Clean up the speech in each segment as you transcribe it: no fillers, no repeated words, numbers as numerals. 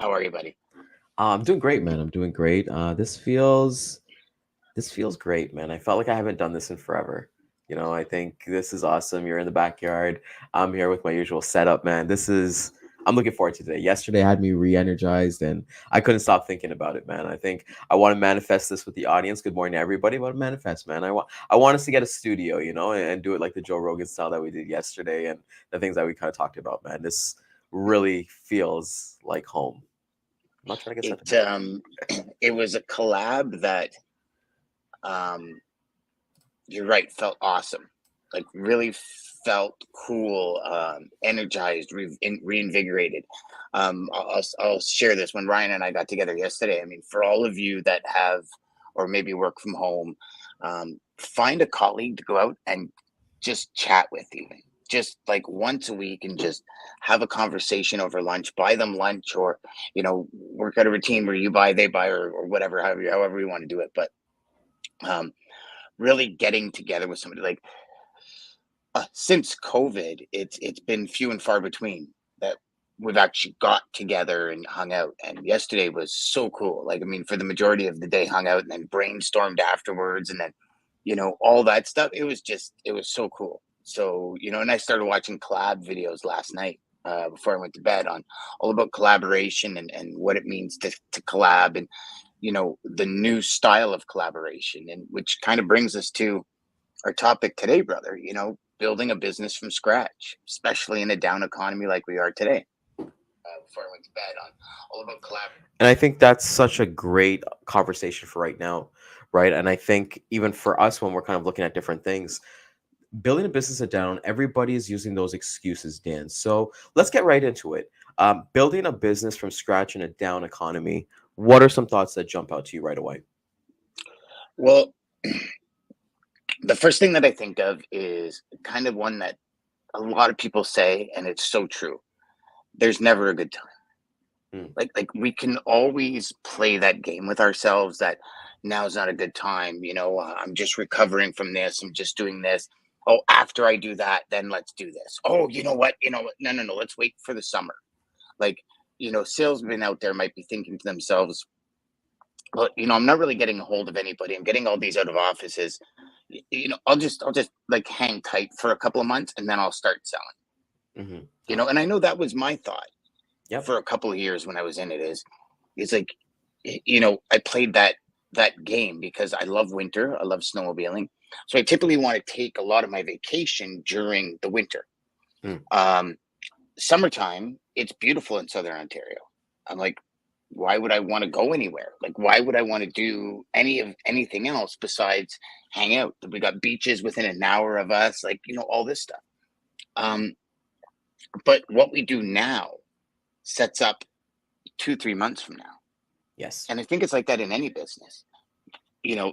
How are you, buddy? I'm doing great, man. I'm doing great. This feels great, man. I felt like I haven't done this in forever. I think this is awesome. You're in the backyard. I'm here with my usual setup, man. I'm looking forward to today. Yesterday had me re-energized and I couldn't stop thinking about it, man. I think I want to manifest this with the audience. Good morning to everybody. I want to manifest, man. I want us to get a studio, and do it like the Joe Rogan style that we did yesterday and the things that we kind of talked about, man. This really feels like home. I'm not trying to get It sentimental. um, it was a collab that um, you're right, felt awesome. Like really felt cool, energized, reinvigorated. I'll share this. When Ryan and I got together yesterday, I mean, for all of you that have or maybe work from home, find a colleague to go out and just chat with, even just like once a week, and just have a conversation over lunch. Buy them lunch, or work out a routine where you buy, they buy, or whatever, however you want to do it. But um, really getting together with somebody, like, since COVID, it's been few and far between that we've actually got together and hung out. And yesterday was so cool. Like, I mean, for the majority of the day, hung out and then brainstormed afterwards, and then all that stuff. It was so cool. So and I started watching collab videos last night, before I went to bed, on all about collaboration, and what it means to collab, and the new style of collaboration, and which kind of brings us to our topic today, brother. Building a business from scratch, especially in a down economy like we are today. Before I went to bed, on all about collab. And I think that's such a great conversation for right now, right? And I think even for us, when we're kind of looking at different things, building a business at down, everybody is using those excuses, Dan. So let's get right into it. Building a business from scratch in a down economy. What are some thoughts that jump out to you right away? Well, the first thing that I think of is kind of one that a lot of people say, and it's so true. There's never a good time. Mm, Like we can always play that game with ourselves, that now is not a good time. I'm just recovering from this. I'm just doing this. Oh, after I do that, then let's do this. Oh, you know what? No, no, no. Let's wait for the summer. Like, salesmen out there might be thinking to themselves, well, I'm not really getting a hold of anybody. I'm getting all these out of offices. I'll just like hang tight for a couple of months, and then I'll start selling. hmm And I know that was my thought Yep. for a couple of years when I was in it. It's like, I played that game because I love winter. I love snowmobiling. So I typically want to take a lot of my vacation during the winter. Mm, Um, Summertime, it's beautiful in Southern Ontario. I'm like, why would I want to go anywhere? Like, why would I want to do anything else besides hang out? We got beaches within an hour of us, like, all this stuff. Um, but what we do now sets up 2, 3 months from now. yes. And I think it's like that in any business.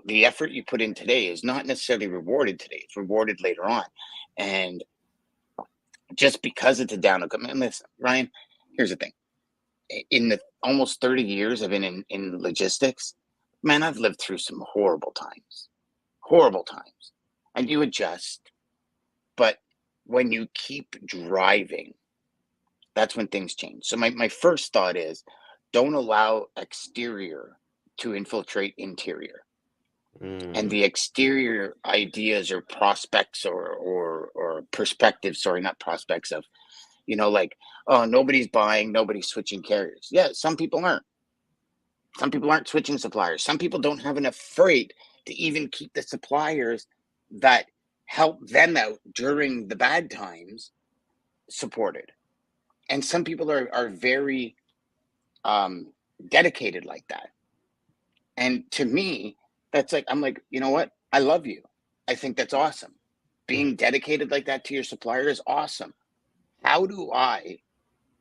The effort you put in today is not necessarily rewarded today, it's rewarded later on. And just because it's a down, I mean, listen, Ryan, here's the thing. In the almost 30 years I've been in logistics, man, I've lived through some horrible times. And you adjust. But when you keep driving, that's when things change. So my first thought is, don't allow exterior to infiltrate interior. And Mm, the exterior ideas or prospects, or perspectives, sorry, not prospects, of, like, oh, nobody's buying, nobody's switching carriers. Yeah, some people aren't switching suppliers. Some people don't have enough freight to even keep the suppliers that help them out during the bad times supported. And some people are very um dedicated like that. And to me, that's like, I'm like, you know what? I love you. I think that's awesome. mm, Being dedicated like that to your supplier is awesome. How do I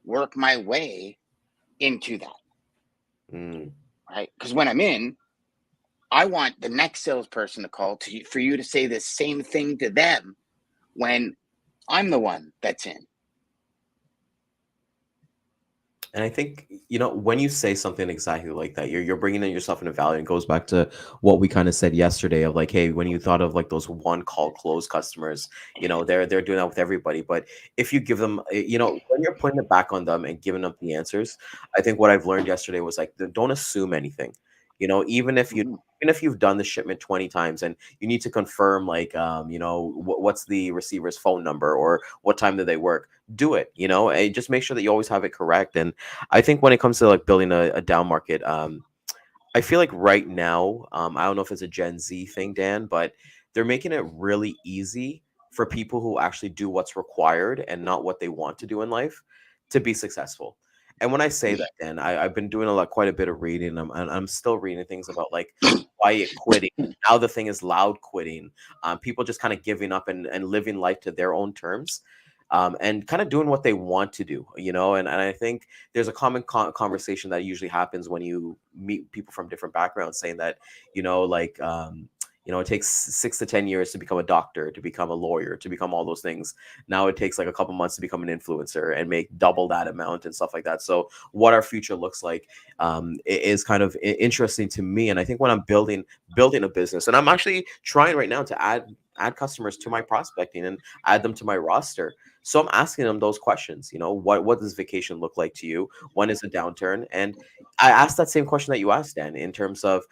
work my way into that? mm. Right? Because when I'm in, I want the next salesperson to call to you, for you to say the same thing to them when I'm the one that's in. And I think, when you say something exactly like that, you're bringing in yourself into value. And it goes back to what we kind of said yesterday of like, hey, when you thought of like those one call close customers, they're doing that with everybody. But if you give them, when you're putting it back on them and giving them the answers, I think what I've learned yesterday was like, don't assume anything. Even if you Mhm. even if you've done the shipment 20 times and you need to confirm like, what's the receiver's phone number or what time do they work, do it, and just make sure that you always have it correct. And I think when it comes to like building a down market, I feel like right now, I don't know if it's a Gen Z thing, Dan, but they're making it really easy for people who actually do what's required and not what they want to do in life to be successful. And when I say Yeah. that, Dan, I've been doing quite a bit of reading. I'm still reading things about like quiet quitting. Now the thing is loud quitting. People just kind of giving up and living life to their own terms, and kind of doing what they want to do, and I think there's a common conversation that usually happens when you meet people from different backgrounds saying that, like, it takes 6 to 10 years to become a doctor, to become a lawyer, to become all those things. Now it takes like a couple months to become an influencer and make double that amount and stuff like that. So what our future looks like, is kind of interesting to me. And I think when I'm building a business, and I'm actually trying right now to add customers to my prospecting and add them to my roster. So I'm asking them those questions. What does vacation look like to you? When is a downturn? And I asked that same question that you asked, Dan, in terms of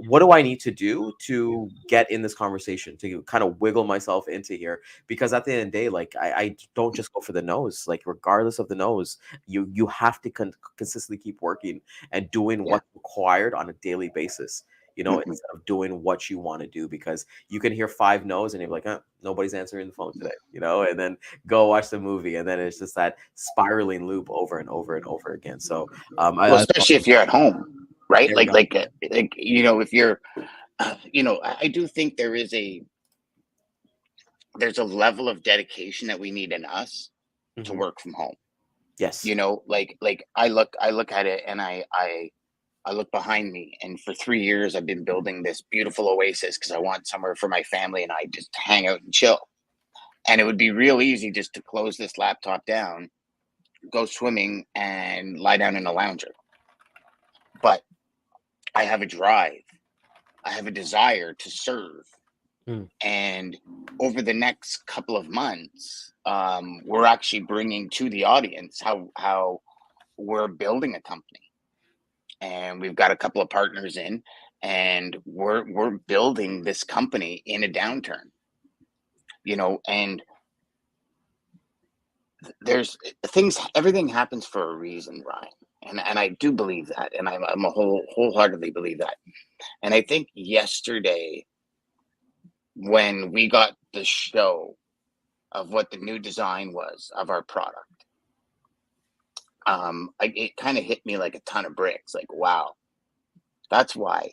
what do I need to do to get in this conversation, to kind of wiggle myself into here? Because at the end of the day, like I don't just go for the nose. Like regardless of the nose, you have to consistently keep working and doing Yeah. what's required on a daily basis. Mhm. Instead of doing what you want to do, because you can hear five no's and you're like, nobody's answering the phone today, and then go watch the movie, and then it's just that spiraling loop over and over and over again. So, Well, I especially if you're at home, right? there we go. If you're, I do think there's a level of dedication that we need in us to Hmm. work from home. Yes. I look at it and I look behind me, and for 3 years I've been building this beautiful oasis because I want somewhere for my family and I just hang out and chill. And it would be real easy just to close this laptop down, go swimming, and lie down in a lounger. But I have a drive, I have a desire to serve. Mm. And over the next couple of months, we're actually bringing to the audience how we're building a company, and we've got a couple of partners in, and we're building this company in a downturn. And there's things, everything happens for a reason, Ryan. And I do believe that, and I'm a wholeheartedly believe that. And I think yesterday, when we got the show of what the new design was of our product, it kind of hit me like a ton of bricks. Like, wow, that's why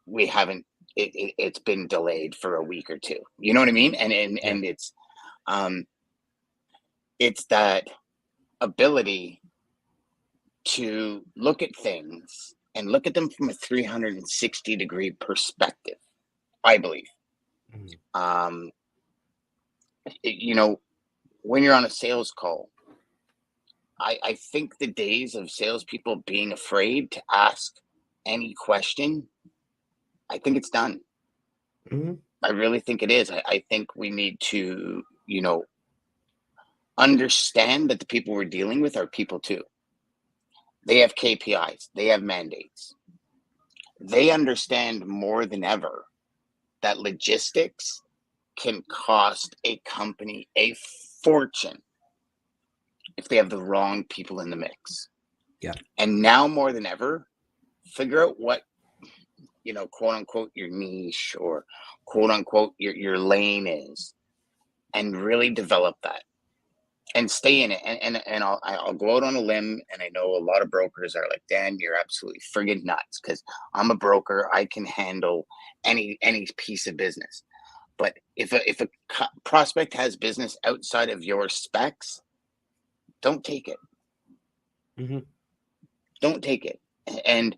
we haven't. It's been delayed for a week or two. You know what I mean? Yeah. And um, it's that ability to look at things and look at them from a 360-degree perspective. I believe. Mhm. Um, it, you know, when you're on a sales call, I think the days of salespeople being afraid to ask any question, I think it's done. Mhm. I really think it is. I think we need to, understand that the people we're dealing with are people too. They have KPIs, they have mandates. They understand more than ever that logistics can cost a company a fortune if they have the wrong people in the mix. Yeah. And now more than ever, figure out what, quote unquote, your niche or quote unquote your lane is, and really develop that and stay in it. And I'll go out on a limb, and I know a lot of brokers are like, Dan, you're absolutely friggin' nuts, because I'm a broker. I can handle any piece of business. But if a prospect has business outside of your specs, don't take it. Mhm. Don't take it. And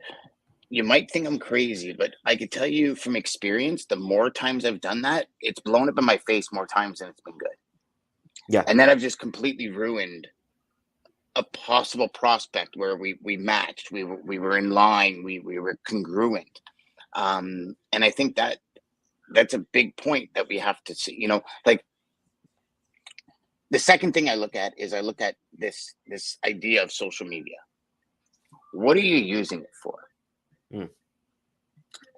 you might think I'm crazy, but I could tell you from experience, the more times I've done that, it's blown up in my face more times than it's been good. Yeah. And then I've just completely ruined, a possible prospect where we matched, we were in line, we were congruent. And I think that that's a big point that we have to see. Like, the second thing I look at is I look at this idea of social media. What are you using it for? Mm.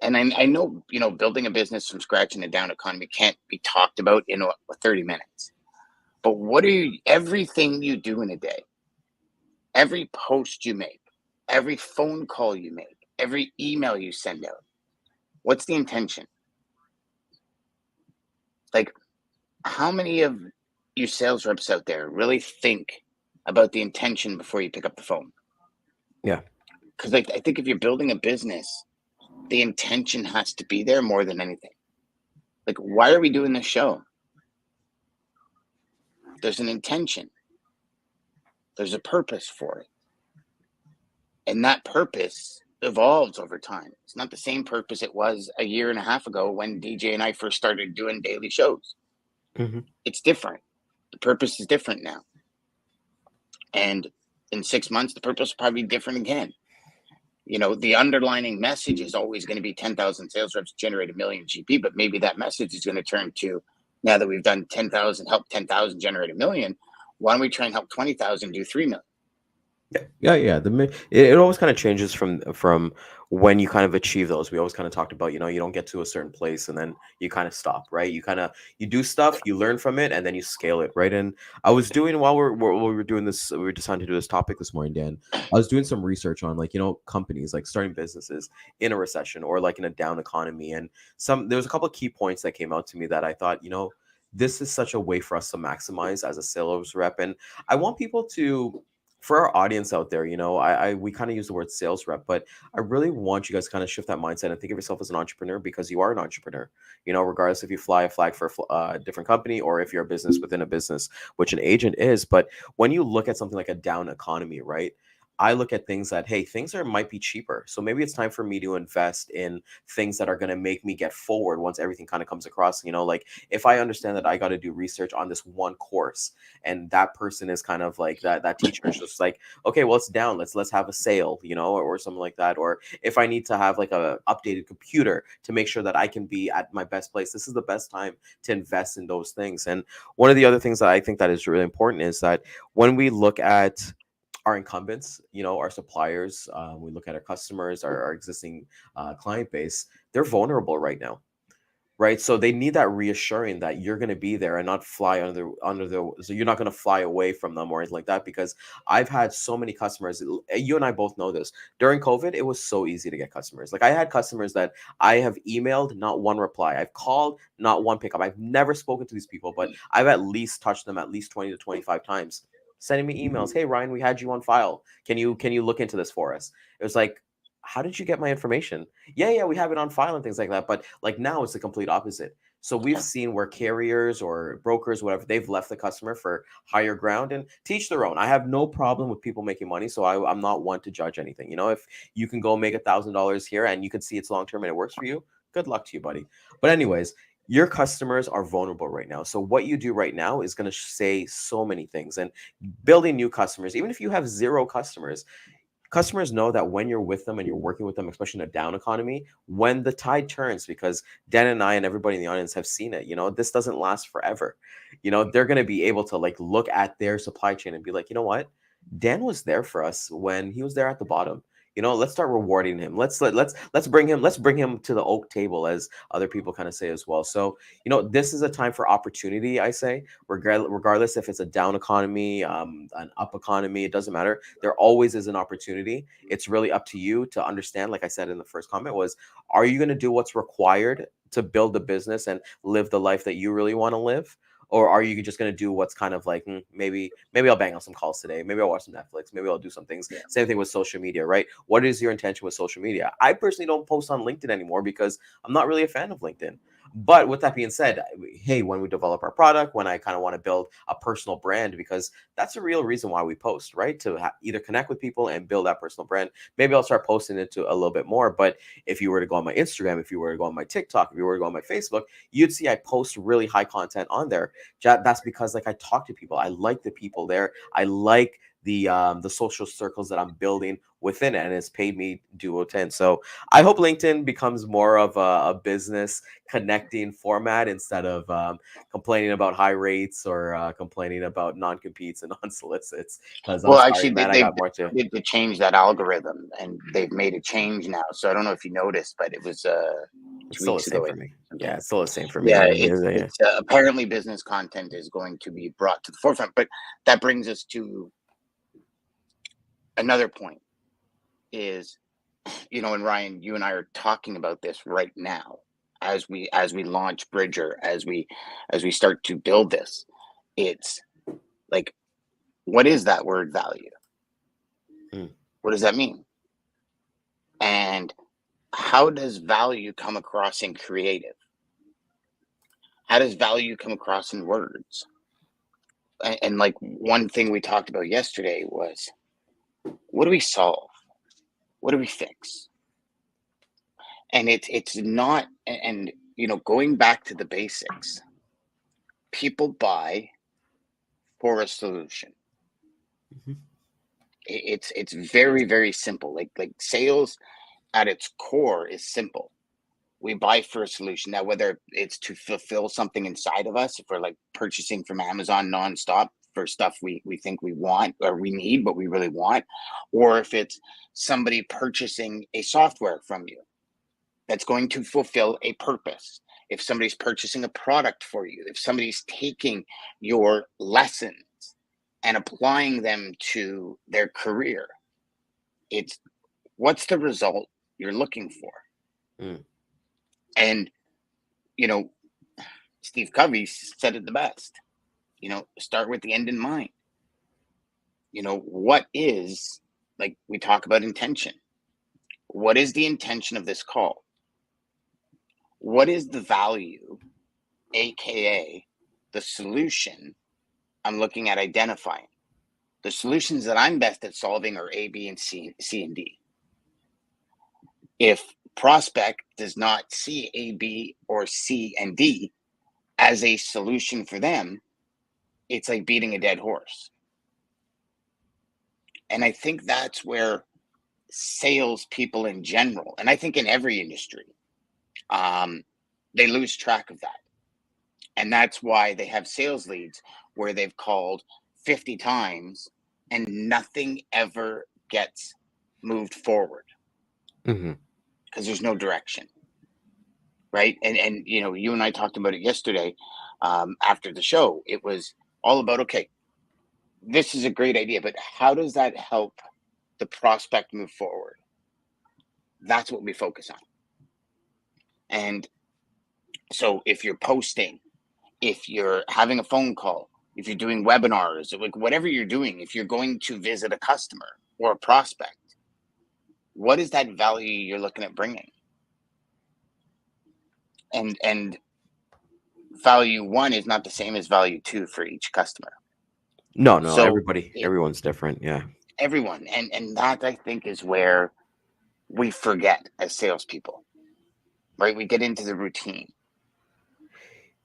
And I know, building a business from scratch in a down economy can't be talked about in 30 minutes. But everything you do in a day, every post you make, every phone call you make, every email you send out, what's the intention? Like, how many of you sales reps out there really think about the intention before you pick up the phone? Yeah. Because I think if you're building a business, the intention has to be there more than anything. Like, why are we doing this show? There's an intention. There's a purpose for it. And that purpose evolves over time. It's not the same purpose it was a year and a half ago when DJ and I first started doing daily shows. Mm-hmm. It's different. The purpose is different now. And in 6 months, the purpose will probably be different again. The underlining message is always going to be 10,000 sales reps generate $1 million GP, but maybe that message is going to turn to, now that we've done 10,000, help 10,000 generate $1 million, why don't we try and help 20,000 do 3 million? Yeah. It always kind of changes from when you kind of achieve those. We always kind of talked about, you don't get to a certain place and then you kind of stop, right? You do stuff, you learn from it, and then you scale it, right? And I was doing while we were doing this, we were deciding to do this topic this morning, Dan. I was doing some research on, like, companies like starting businesses in a recession or like in a down economy, and there was a couple of key points that came out to me that I thought, this is such a way for us to maximize as a sales rep, and I want people to. For our audience out there, we kind of use the word sales rep, but I really want you guys to kind of shift that mindset and think of yourself as an entrepreneur, because you are an entrepreneur. Regardless if you fly a flag for a different company or if you're a business within a business, which an agent is. But when you look at something like a down economy, right? I look at things that, hey, might be cheaper. So maybe it's time for me to invest in things that are going to make me get forward once everything kind of comes across. Like, if I understand that I got to do research on this one course, and that person is kind of like that teacher is just like, okay, well, it's down. Let's have a sale, or something like that. Or if I need to have like a updated computer to make sure that I can be at my best place, this is the best time to invest in those things. And one of the other things that I think that is really important is that when we look at our incumbents, our suppliers, we look at our customers, our existing client base, they're vulnerable right now, right? So they need that reassuring that you're going to be there and not fly so you're not going to fly away from them or anything like that. Because I've had so many customers, you and I both know this, during COVID, it was so easy to get customers. Like, I had customers that I have emailed, not one reply. I've called, not one pickup. I've never spoken to these people, but I've at least touched them at least 20 to 25 times, sending me emails. Hey, Ryan, we had you on file. Can you look into this for us? It was like, how did you get my information? Yeah, we have it on file and things like that. But like, now it's the complete opposite. So we've seen where carriers or brokers, whatever, they've left the customer for higher ground, and teach their own. I have no problem with people making money, so I'm not one to judge anything. If you can go make $1,000 here and you can see it's long term and it works for you, good luck to you, buddy. But anyways, your customers are vulnerable right now. So what you do right now is going to say so many things. And building new customers, even if you have zero customers know that when you're with them and you're working with them, especially in a down economy, when the tide turns, because Dan and I and everybody in the audience have seen it, this doesn't last forever. They're going to be able to like look at their supply chain and be like, you know what? Dan was there for us when he was there at the bottom. Let's start rewarding him. Let's bring him to the oak table, as other people kind of say as well. So, this is a time for opportunity, I say, regardless if it's a down economy, an up economy, it doesn't matter. There always is an opportunity. It's really up to you to understand, like I said in the first comment, was, are you going to do what's required to build a business and live the life that you really want to live? Or are you just going to do what's kind of like, maybe I'll bang on some calls today. Maybe I'll watch some Netflix. Maybe I'll do some things. Yeah. Same thing with social media, right? What is your intention with social media? I personally don't post on LinkedIn anymore because I'm not really a fan of LinkedIn. But with that being said, hey, when we develop our product, when I kind of want to build a personal brand, because that's the real reason why we post, right? To either connect with people and build that personal brand. Maybe I'll start posting it to a little bit more. But if you were to go on my Instagram, if you were to go on my TikTok, if you were to go on my Facebook, you'd see I post really high content on there. That's because like I talk to people. I like the people there. I like the social circles that I'm building within it, and it's paid me duo 10. So I hope LinkedIn becomes more of a business connecting format instead of complaining about high rates or complaining about non-competes and non-solicits, because I'm Well, sorry, actually, man, I got more to. they changed that algorithm, and they've made a change now. So I don't know if you noticed, but it was It's two still the weeks same ago, I for think, me. Yeah, sometime. it's still the same for me. Yeah, Yeah. it's apparently business content is going to be brought to the forefront. But that brings us to another point: is, and Ryan, you and I are talking about this right now as we launch Bridger, as we start to build this. It's like, what is that word value? Mm. What does that mean? And how does value come across in creative? How does value come across in words? And like one thing we talked about yesterday was, what do we solve? What do we fix? And it's not, and going back to the basics, people buy for a solution. Mhm. It's very, very simple. Like sales at its core is simple. We buy for a solution. Now, whether it's to fulfill something inside of us, if we're like purchasing from Amazon nonstop for stuff we think we want or we need, but we really want, or if it's somebody purchasing a software from you that's going to fulfill a purpose. If somebody's purchasing a product for you, if somebody's taking your lessons and applying them to their career, it's what's the result you're looking for? Mm. And, you know, Steve Covey said it the best, start with the end in mind. What is, like we talk about intention, what is the intention of this call? What is the value, AKA the solution I'm looking at identifying? The solutions that I'm best at solving are A, B, and C and D. If prospect does not see A, B, or C and D as a solution for them, it's like beating a dead horse. And I think that's where salespeople in general, and I think in every industry, um, they lose track of that. And that's why they have sales leads where they've called 50 times and nothing ever gets moved forward Mm-hmm. because there's no direction. Right. And you and I talked about it yesterday after the show. It was all about, okay, this is a great idea, but how does that help the prospect move forward? That's what we focus on. And so if you're posting, if you're having a phone call, if you're doing webinars, like whatever you're doing, if you're going to visit a customer or a prospect, what is that value you're looking at bringing? And value one is not the same as value two for each customer. No, So everyone's different. Yeah. everyone, and that I think is where we forget as salespeople, right? We get into the routine.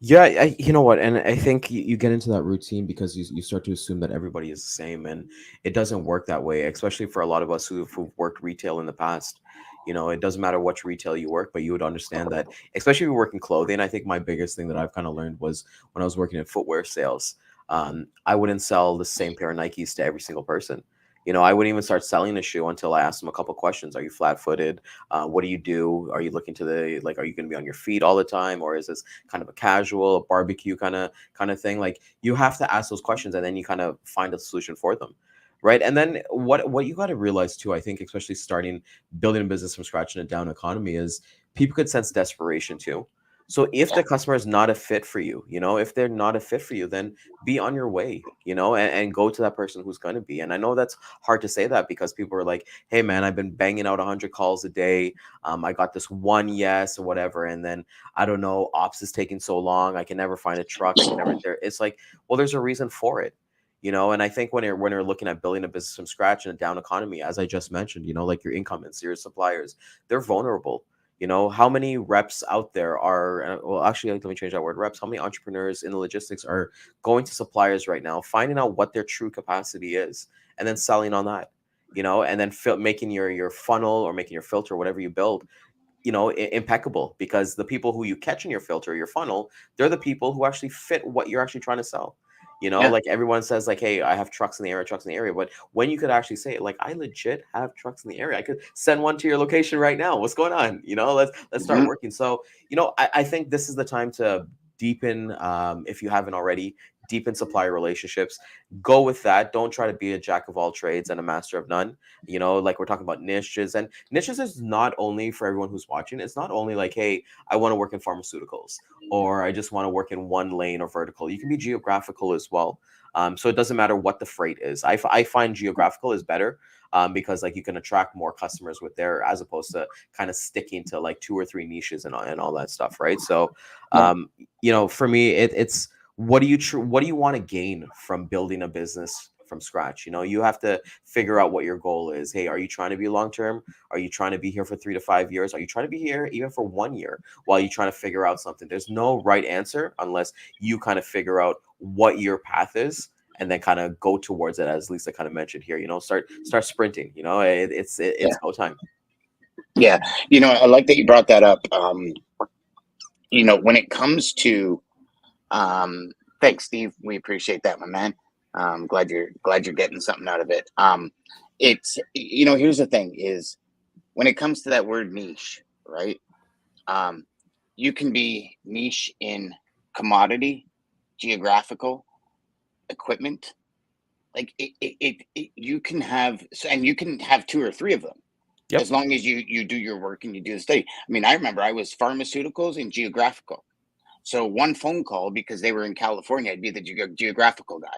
Yeah, you know what, and I think you get into that routine because you start to assume that everybody is the same, and it doesn't work that way. Especially for a lot of us who've worked retail in the past. It doesn't matter which retail you work, but you would understand that, especially if you work in clothing. I think my biggest thing that I've kind of learned was when I was working in footwear sales. I wouldn't sell the same pair of Nikes to every single person. I wouldn't even start selling a shoe until I asked them a couple questions. Are you flat-footed? What do you do? Are you looking to are you going to be on your feet all the time, or is this kind of a casual, a barbecue kind of thing? Like, you have to ask those questions, and then you kind of find a solution for them, right? And then what you got to realize too, I think, especially starting building a business from scratch in a down economy, is people could sense desperation too. So if Yeah. the customer is not a fit for you, if they're not a fit for you, then be on your way, and go to that person who's going to be. And I know that's hard to say that because people are like, hey man, I've been banging out 100 calls a day. I got this one yes or whatever, and then I don't know, ops is taking so long. I can never find a truck. I can never. It's like, well, there's a reason for it. And I think when you're looking at building a business from scratch in a down economy, as I just mentioned, like your incumbents, your suppliers, they're vulnerable. How many reps out there are, well, actually, let me change that word, reps. How many entrepreneurs in the logistics are going to suppliers right now, finding out what their true capacity is, and then selling on that, and then making your funnel or making your filter, whatever you build, impeccable, because the people who you catch in your filter, your funnel, they're the people who actually fit what you're actually trying to sell. Yeah. Like everyone says, like, hey, I have trucks in the area. But when you could actually say, like, I legit have trucks in the area, I could send one to your location right now. What's going on? Let's start working. So, I think this is the time to deepen, if you haven't already, deepen supplier relationships. Go with that. Don't try to be a jack of all trades and a master of none. Like we're talking about niches, and niches is not only for everyone who's watching. It's not only like, hey, I want to work in pharmaceuticals, or I just want to work in one lane or vertical. You can be geographical as well. So it doesn't matter what the freight is. I find geographical is better, because like you can attract more customers with there, as opposed to kind of sticking to like 2 or 3 niches and all that stuff, right? So, for me, it's what do you want to gain from building a business from scratch? You have to figure out what your goal is. Hey, are you trying to be long term? Are you trying to be here for 3 to 5 years? Are you trying to be here even for 1 year while you're trying to figure out something? There's no right answer unless you kind of figure out what your path is, and then kind of go towards it, as Lisa kind of mentioned here. Start sprinting. It's go time. Yeah, I like that you brought that up. When it comes to thanks, Steve. We appreciate that, my man. Glad you're getting something out of it. It's here's the thing: is when it comes to that word niche, right? You can be niche in commodity, geographical, equipment. Like you can have, and you can have 2 or 3 of them. Yep. As long as you do your work and you do the study. I mean, I remember I was pharmaceuticals and geographical. So one phone call, because they were in California, I'd be the geographical guy.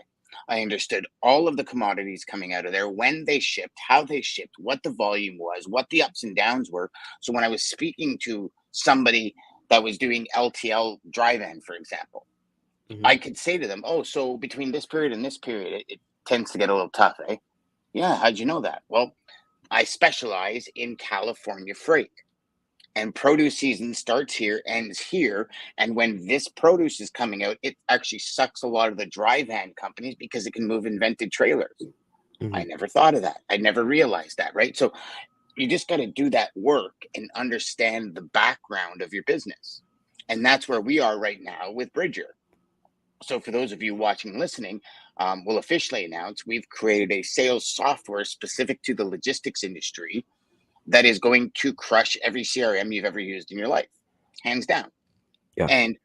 I understood all of the commodities coming out of there, when they shipped, how they shipped, what the volume was, what the ups and downs were. So when I was speaking to somebody that was doing LTL drive-in, for example, I could say to them, oh, so between this period and this period, it tends to get a little tough, eh? Yeah, how'd you know that? Well, I specialize in California freight. And produce season starts here, ends here. And when this produce is coming out, it actually sucks a lot of the dry van companies because it can move invented trailers. I never thought of that. I never realized that, right? So you just got to do that work and understand the background of your business. And that's where we are right now with Bridger. So for those of you watching and listening, we'll officially announce we've created a sales software specific to the logistics industry that is going to crush every CRM you've ever used in your life, hands down. Yeah. And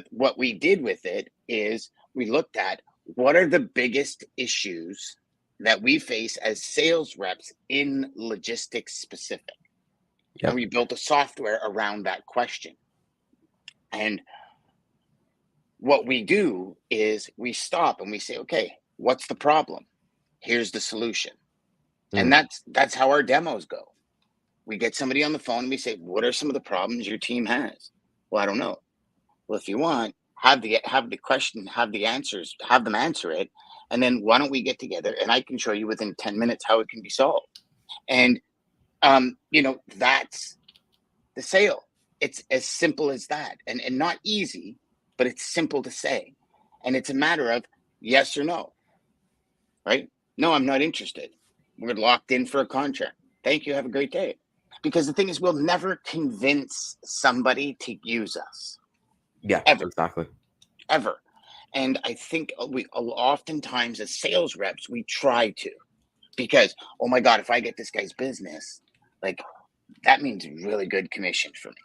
what we did with it is we looked at what are the biggest issues that we face as sales reps in logistics specific. Yep. And we built a software around that question. And what we do is we stop and we say, okay, what's the problem? Here's the solution. And that's how our demos go. We get somebody on the phone and we say, what are some of the problems your team has? Well, I don't know. Well, if you want, have the question, have the answers, have them answer it. And then why don't we get together and I can show you within 10 minutes how it can be solved. And, that's the sale. It's as simple as that, and not easy, but it's simple to say. And it's a matter of yes or no, right? No, I'm not interested. We're locked in for a contract. Thank you. Have a great day. Because the thing is, we'll never convince somebody to use us. Yeah, ever. Exactly. Ever. And I think we oftentimes as sales reps, we try to, because, oh my God, if I get this guy's business, like that means really good commission for me.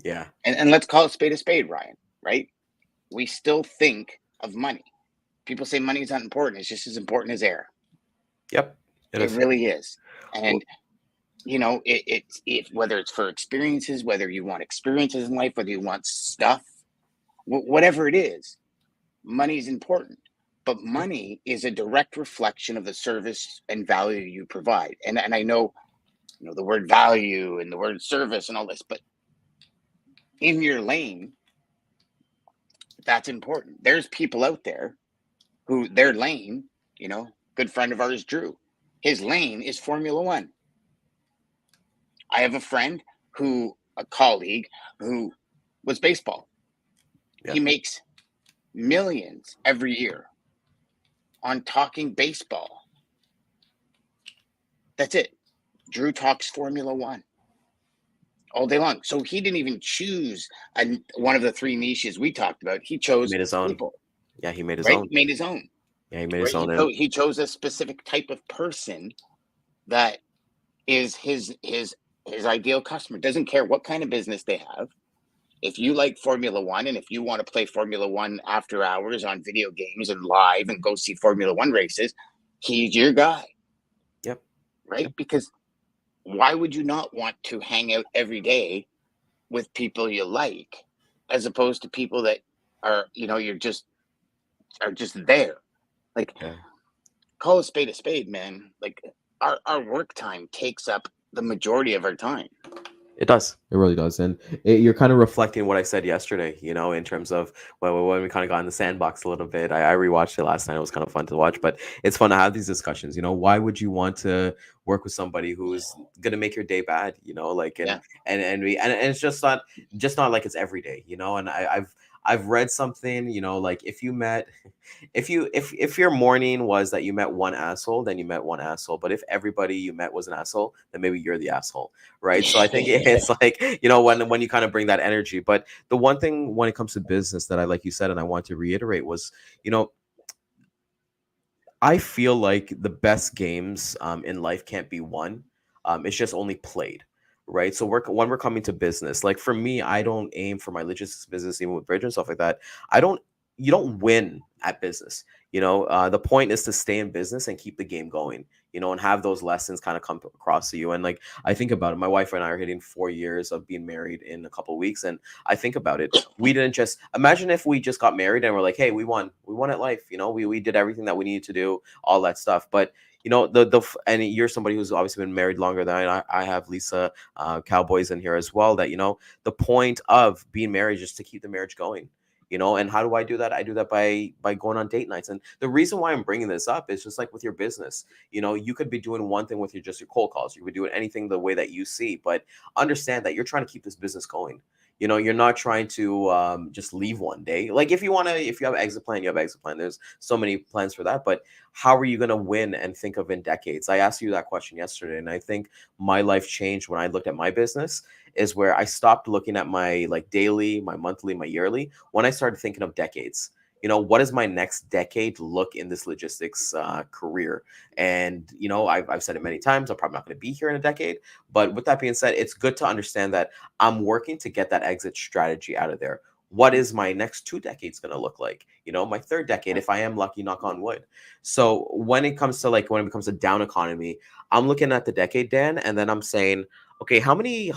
Yeah. And let's call a spade, Ryan, right? We still think of money. People say money is not important. It's just as important as air. Yep. It really is. And it's whether it's for experiences, whether you want experiences in life, whether you want stuff, whatever it is, money is important. But money is a direct reflection of the service and value you provide. And I know, the word value and the word service and all this, but in your lane, that's important. There's people out there who their lane, good friend of ours, Drew, his lane is Formula One. I have a friend a colleague who was baseball. Yeah. He makes millions every year on talking baseball That's it. Drew talks Formula One all day long. So he didn't even choose one of the three niches we talked about. He He chose made his own. people, Yeah, he made his right? own. Made his own, Yeah, he made his right? own. And He chose a specific type of person that is his ideal customer. Doesn't care what kind of business they have. If you like Formula One and if you want to play Formula One after hours on video games and live and go see Formula One races, he's your guy. yep. Right? Yep. Because why would you not want to hang out every day with people you like as opposed to people that are, you're just there? Like, Yeah. call a spade, man. Like, our work time takes up the majority of our time. It does. It really does. And you're kind of reflecting what I said yesterday, in terms of when we kind of got in the sandbox a little bit. I rewatched it last night. It was kind of fun to watch, but it's fun to have these discussions. Why would you want to work with somebody who's going to make your day bad, like, Yeah. and it's just not like it's every day, and I've read something, like if you met, if your morning was that you met one asshole, then you met one asshole. But if everybody you met was an asshole, then maybe you're the asshole, right? So I think it's like, when you kind of bring that energy. But the one thing when it comes to business that like you said, and I want to reiterate was, I feel like the best games in life can't be won. It's just only played, right? So when we're coming to business, like for me, I don't aim for my logistics business, even with Bridge and stuff like that. You don't win at business. The point is to stay in business and keep the game going, and have those lessons kind of come across to you. And like, I think about it, my wife and I are hitting 4 years of being married in a couple of weeks. And I think about it. We didn't just imagine if we just got married and we're like, hey, we won at life. We did everything that we needed to do, all that stuff. But and you're somebody who's obviously been married longer than I have, Lisa, Cowboys in here as well, that, the point of being married is just to keep the marriage going. And how do I do that? I do that by going on date nights. And the reason why I'm bringing this up is just like with your business, you could be doing one thing with just your cold calls. You could be doing anything the way that you see, but understand that you're trying to keep this business going. You're not trying to just leave one day. Like if you have exit plan, you have exit plan. There's so many plans for that, but how are you going to win and think of in decades? I asked you that question yesterday, and I think my life changed when I looked at my business, is where I stopped looking at my like daily, my monthly, my yearly, when I started thinking of decades. What does my next decade look in this logistics career? And, I've said it many times, I'm probably not going to be here in a decade. But with that being said, it's good to understand that I'm working to get that exit strategy out of there. What is my next 2 decades going to look like? My third decade, if I am lucky, knock on wood. So when it comes to down economy, I'm looking at the decade, Dan, and then I'm saying, okay, how many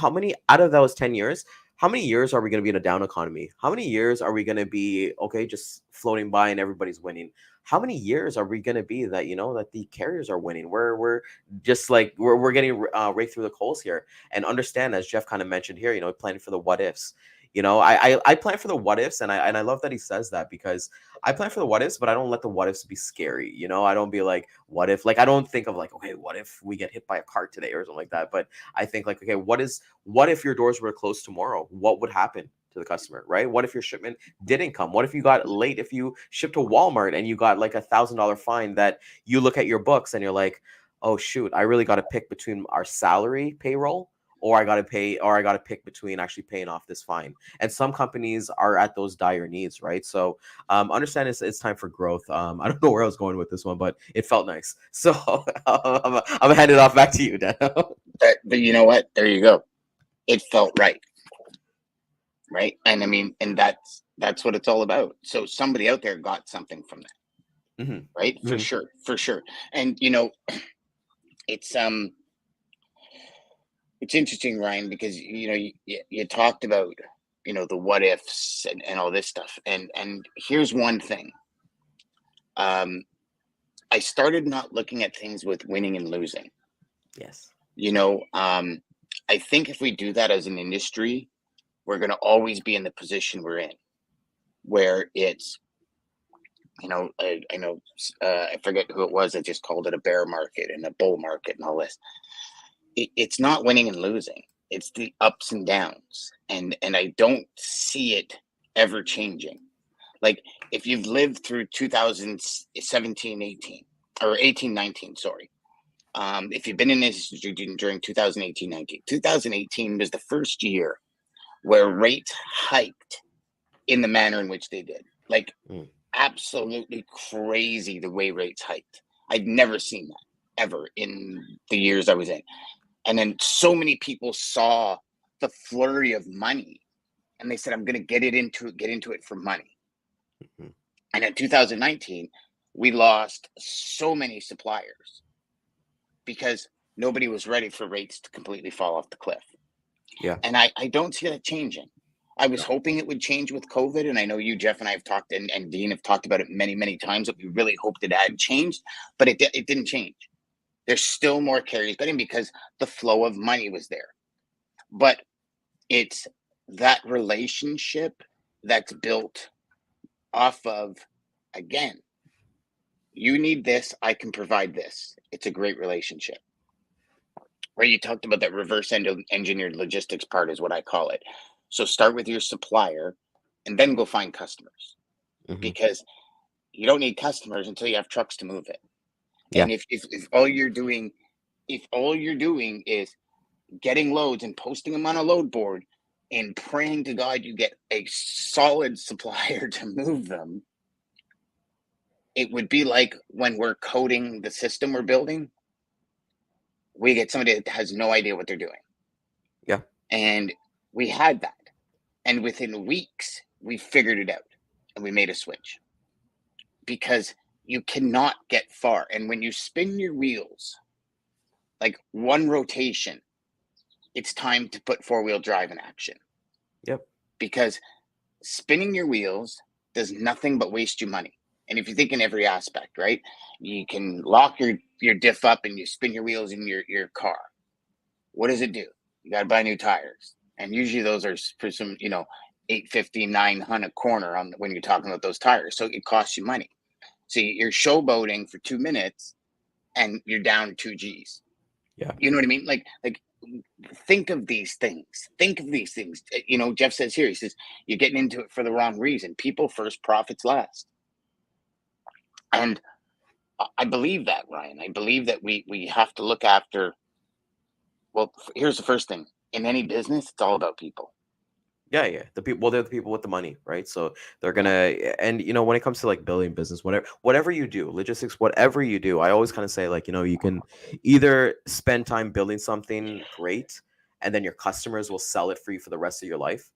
out of those 10 years, how many years are we going to be in a down economy? How many years are we going to be, okay, just floating by and everybody's winning? How many years are we going to be that, that the carriers are winning? We're just like, we're getting right through the coals here. And understand, as Jeff kind of mentioned here, planning for the what ifs. I plan for the what ifs, and I love that he says that, because I plan for the what ifs, but I don't let the what ifs be scary. I don't be like, what if, like, I don't think of like, okay, what if we get hit by a car today or something like that. But I think like, okay, what if your doors were closed tomorrow? What would happen to the customer, right? What if your shipment didn't come? What if you got late? If you shipped to Walmart and you got like $1,000 fine, that you look at your books and you're like, oh shoot, I really got to pick between our salary payroll, or I got to pick between actually paying off this fine. And some companies are at those dire needs, right? So understand it's time for growth. I don't know where I was going with this one, but it felt nice. So I'm gonna hand it off back to you, Dan. But you know what? There you go. It felt right. Right. And I mean, and that's what it's all about. So somebody out there got something from that. Mm-hmm. Right. For sure. And it's interesting, Ryan, because you talked about the what ifs and all this stuff, and here's one thing. I started not looking at things with winning and losing. Yes. I think if we do that as an industry, we're going to always be in the position we're in, where it's I know I forget who it was that just called it a bear market and a bull market and all this. It's not winning and losing. It's the ups and downs. And I don't see it ever changing. Like if you've lived through 2017, 18, or 18, 19, sorry, If you've been in this during 2018-19, 2018 was the first year where rates hiked in the manner in which they did. Like, absolutely crazy the way rates hiked. I'd never seen that ever in the years I was in. And then so many people saw the flurry of money and they said, I'm going to get into it for money. Mm-hmm. And in 2019, we lost so many suppliers because nobody was ready for rates to completely fall off the cliff. Yeah. And I don't see that changing. I was No. hoping it would change with COVID. And I know you, Jeff, and I have talked, and Dean have talked about it many, many times, that we really hoped it had changed, but it didn't change. There's still more carriers getting because the flow of money was there. But it's that relationship that's built off of, again, you need this, I can provide this. It's a great relationship. Where you talked about that reverse engineered logistics part is what I call it. So start with your supplier and then go find customers, Mm-hmm. because you don't need customers until you have trucks to move it. Yeah. And if all you're doing is getting loads and posting them on a load board and praying to God you get a solid supplier to move them, it would be like when we're coding the system we're building, we get somebody that has no idea what they're doing. Yeah. And we had that. And within weeks, we figured it out and we made a switch, because you cannot get far. And when you spin your wheels, like one rotation, it's time to put four-wheel drive in action. Yep. Because spinning your wheels does nothing but waste you money. And if you think in every aspect, right, you can lock your diff up and you spin your wheels in your car. What does it do? You got to buy new tires. And usually those are for some, $850, $900 a corner on when you're talking about those tires. So it costs you money. So you're showboating for 2 minutes and you're down 2 G's. Yeah. You know what I mean? Like think of these things. Jeff says here, he says, you're getting into it for the wrong reason. People first, profits last. And I believe that, Ryan. I believe that we have to look after, well, here's the first thing. In any business, it's all about people. Yeah, yeah. The people, well, they're the people with the money, right? So they're gonna, and when it comes to like building business, whatever you do, logistics, whatever you do, I always kind of say like, you can either spend time building something great, and then your customers will sell it for you for the rest of your life,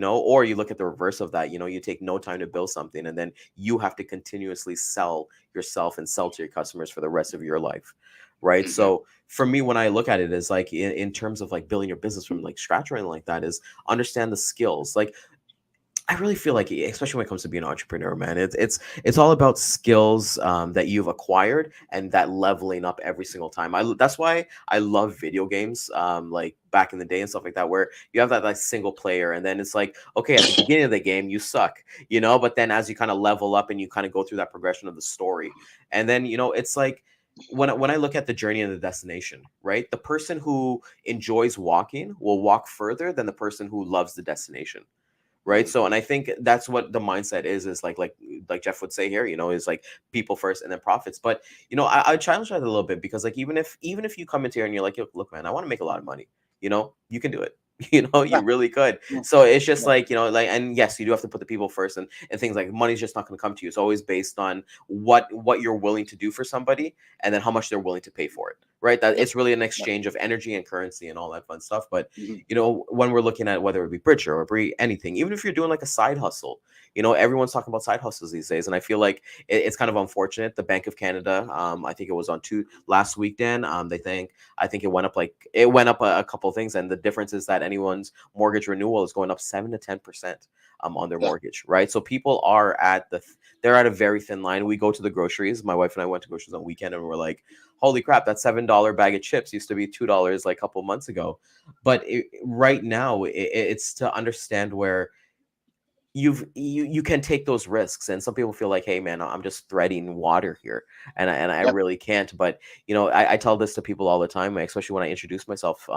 or you look at the reverse of that. You take no time to build something, and then you have to continuously sell yourself and sell to your customers for the rest of your life, right? Mm-hmm. So for me, when I look at it as like in terms of like building your business from like scratch or anything like that, is understand the skills. Like I really feel like, especially when it comes to being an entrepreneur, man, it's all about skills that you've acquired and that leveling up every single time. That's why I love video games, like back in the day and stuff like that, where you have that like single player, and then it's like, okay, at the beginning of the game you suck, but then as you kind of level up and you kind of go through that progression of the story, and then it's like when I look at the journey and the destination, right? The person who enjoys walking will walk further than the person who loves the destination, right? Mm-hmm. So, and I think that's what the mindset is like Jeff would say here, is like people first and then profits. But I challenge that a little bit, because like even if you come into here and you're like, look, man, I want to make a lot of money, you can do it. You really could. Yeah. So it's just Yeah. like, like, and yes, you do have to put the people first, and things like money's just not going to come to you. It's always based on what you're willing to do for somebody, and then how much they're willing to pay for it, right? That Yep. it's really an exchange of energy and currency and all that fun stuff. But Mm-hmm. when we're looking at whether it be Bridger or anything, even if you're doing like a side hustle, everyone's talking about side hustles these days, and I feel like it's kind of unfortunate. The Bank of Canada, I think it was on last week, Dan, I think it went up a couple of things, and the difference is that anyone's mortgage renewal is going up 7 to 10% on their mortgage, right? So people are they're at a very thin line. We go to the groceries. My wife and I went to groceries on weekend, and we're like, holy crap, that $7 bag of chips used to be $2 like a couple months ago. But right now, it's to understand where you can take those risks. And some people feel like, hey man, I'm just threading water here, and I Yep. really can't. But I tell this to people all the time, especially when I introduce myself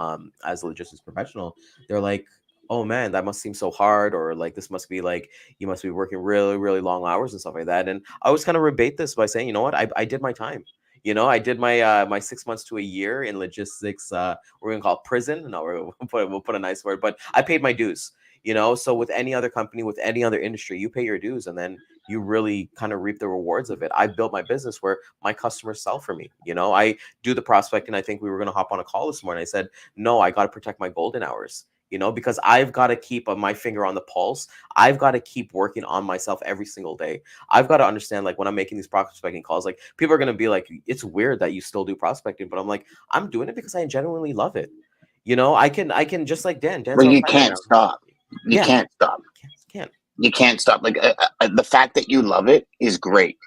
as a logistics professional. They're like, oh man, that must seem so hard, or like this must be like you must be working really, really long hours and stuff like that. And I always kind of rebate this by saying, you know what, I did my time. You know, I did my 6 months to a year in logistics. We're gonna call it prison. No, we'll put a nice word, but I paid my dues. You know, so with any other company, with any other industry, you pay your dues, and then you really kind of reap the rewards of it. I built my business where my customers sell for me. You know, I do the prospecting. I think we were gonna hop on a call this morning. I said, no, I got to protect my golden hours. You know, because I've got to keep my finger on the pulse. I've got to keep working on myself every single day. I've got to understand, like, when I'm making these prospecting calls, like, people are going to be like, it's weird that you still do prospecting, but I'm like, I'm doing it because I genuinely love it. You know, I can just like Dan's But you outside right can't now. stop. You Yeah, can't stop. can't. You can't stop. Like the fact that you love it is great,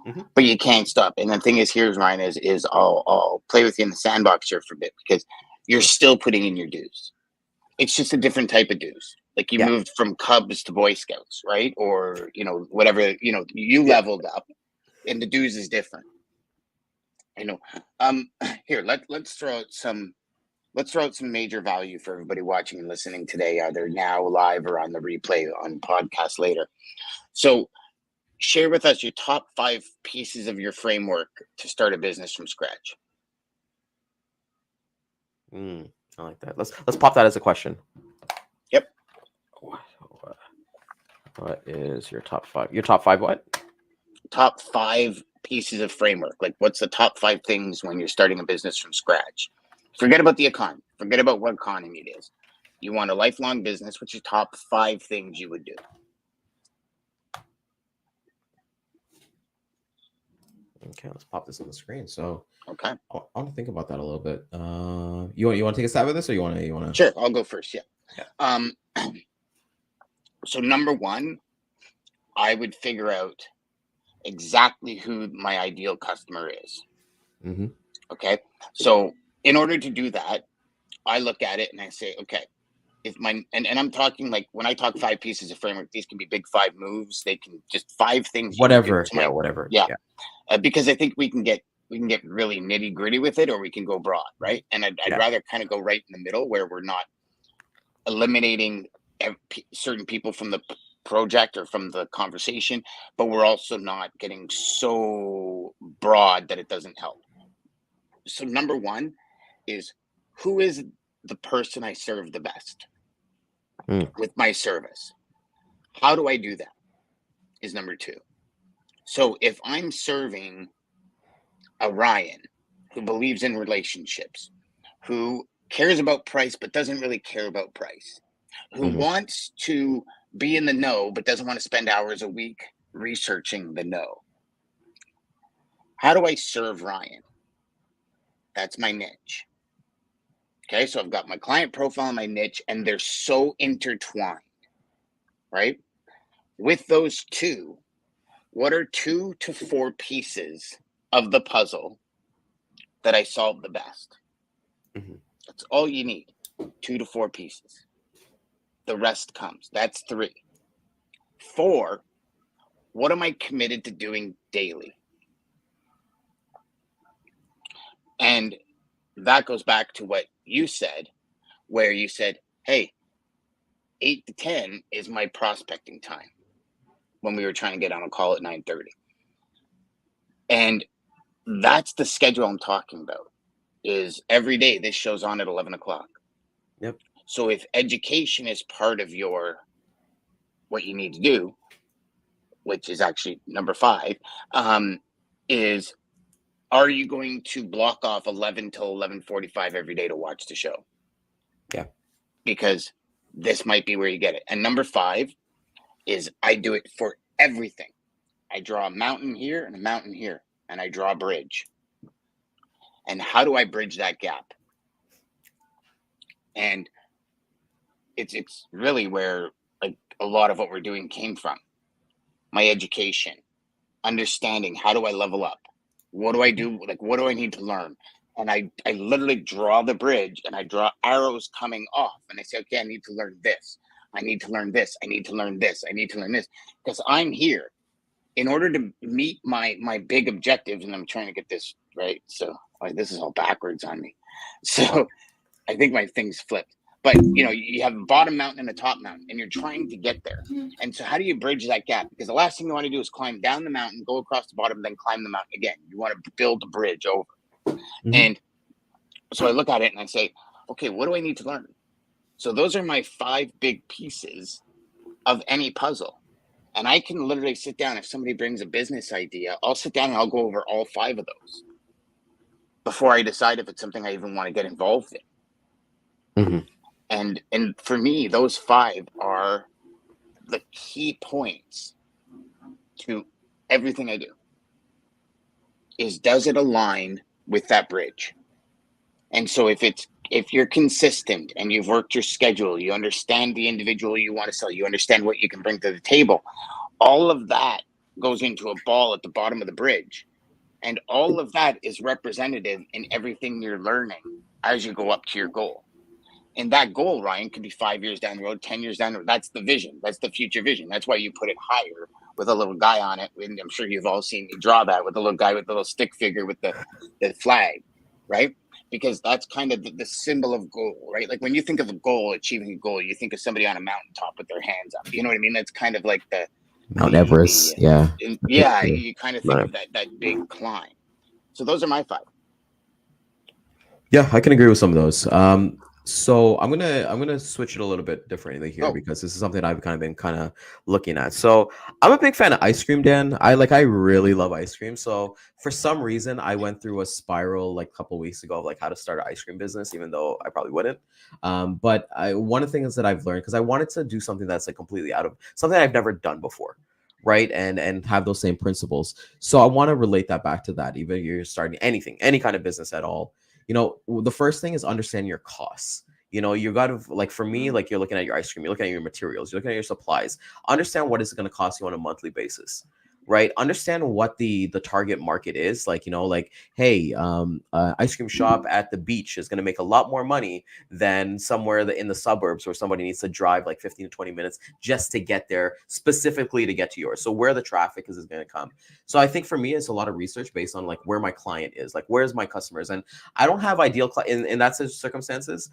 Hmm. but you can't stop. And the thing is, here's Ryan is I'll play with you in the sandbox here for a bit because you're still putting in your dues. It's just a different type of dues. Like you Yeah, moved from Cubs to Boy Scouts, right? Or whatever. You yeah. leveled up, and the dues is different. I know. Here let's throw out some. Let's throw out some major value for everybody watching and listening today, either now live or on the replay on podcast later. So, share with us your top 5 pieces of your framework to start a business from scratch. I like that. Let's pop that as a question. Yep. What is your top 5? Your top 5 what? Top 5 pieces of framework. Like, what's the top 5 things when you're starting a business from scratch? Forget about the economy. Forget about what economy it is. You want a lifelong business. What's your top 5 things you would do? Okay, let's pop this on the screen. So, Okay. I want to think about that a little bit. You want to take a stab at this, or you want to? Sure, I'll go first. Yeah. Yeah. So number 1, I would figure out exactly who my ideal customer is. Mm-hmm. Okay. So in order to do that, I look at it and I say, okay, if and I'm talking, like, when I talk 5 pieces of framework, these can be big 5 moves. They can just 5 things you would do. Whatever. Yeah, whatever. Yeah. Yeah. Because I think we can get really nitty gritty with it, or we can go broad, right? And I'd Yeah. rather kind of go right in the middle where we're not eliminating certain people from the project or from the conversation, but we're also not getting so broad that it doesn't help. So number 1 is, who is the person I serve the best with my service? How do I do that? Is number 2. So if I'm serving a Ryan who believes in relationships, who cares about price but doesn't really care about price, who wants to be in the know but doesn't want to spend hours a week researching the know, how do I serve Ryan? That's my niche. Okay, so I've got my client profile and my niche, and they're so intertwined, right? With those two, what are 2 to 4 pieces of the puzzle that I solve the best? That's all you need. 2 to 4 pieces. The rest comes. That's 3. 4, what am I committed to doing daily? And that goes back to what you said, where you said, hey, 8 to 10 is my prospecting time, when we were trying to get on a call at 9:30. And that's the schedule I'm talking about, is every day this show's on at 11 o'clock. Yep. So if education is part of what you need to do, which is actually number 5, is, are you going to block off 11 till 11:45 every day to watch the show? Yeah. Because this might be where you get it. And number 5 is, I do it for everything. I draw a mountain here and a mountain here, and I draw a bridge. And how do I bridge that gap? And it's really where, like, a lot of what we're doing came from. My education, understanding, how do I level up? What do I do? Like, what do I need to learn? And I literally draw the bridge, and I draw arrows coming off, and I say, okay, I need to learn this. I need to learn this. I need to learn this. I need to learn this, because I'm here in order to meet my big objectives. And I'm trying to get this right. So this is all backwards on me. So I think my thing's flipped. But you have a bottom mountain and a top mountain, and you're trying to get there. And so how do you bridge that gap? Because the last thing you want to do is climb down the mountain, go across the bottom, then climb the mountain again. You want to build a bridge over. Mhm. And so I look at it and I say, okay, what do I need to learn? So those are my 5 big pieces of any puzzle. And I can literally sit down. If somebody brings a business idea, I'll sit down and I'll go over all 5 of those before I decide if it's something I even want to get involved in. Mhm. And for me, those 5 are the key points to everything I do. Is, does it align with that bridge? And so if you're consistent and you've worked your schedule, you understand the individual you want to sell, you understand what you can bring to the table, all of that goes into a ball at the bottom of the bridge. And all of that is representative in everything you're learning as you go up to your goal. And that goal, Ryan, could be 5 years down the road, 10 years down the road. That's the vision. That's the future vision. That's why you put it higher with a little guy on it. And I'm sure you've all seen me draw that with the little guy with the little stick figure with the flag, right? Because that's kind of the symbol of goal, right? Like when you think of a goal, achieving a goal, you think of somebody on a mountaintop with their hands up. You know what I mean? That's kind of like Mount Everest, yeah. yeah, you kind of think Mount of that big climb. So those are my 5. Yeah, I can agree with some of those. So I'm gonna switch it a little bit differently here Oh, because this is something I've kind of been kind of looking at. So I'm a big fan of ice cream, Dan. I really love ice cream. So for some reason, I went through a spiral like a couple weeks ago of like how to start an ice cream business, even though I probably wouldn't. But one of the things that I've learned because I wanted to do something that's like completely out of something I've never done before. Right. And have those same principles. So I want to relate that back to that. Even if you're starting anything, any kind of business at all, the first thing is understand your costs. You got to like for me, like you're looking at your ice cream, you're looking at your materials, you're looking at your supplies. Understand what is going to cost you on a monthly basis, right? Understand what the target market is. Like like hey, ice cream shop at the beach is going to make a lot more money than somewhere in the suburbs where somebody needs to drive like 15 to 20 minutes just to get there, specifically to get to yours. So where the traffic is going to come. So I think for me, it's a lot of research based on like where my client is, like where's my customers. And I don't have ideal in that circumstances.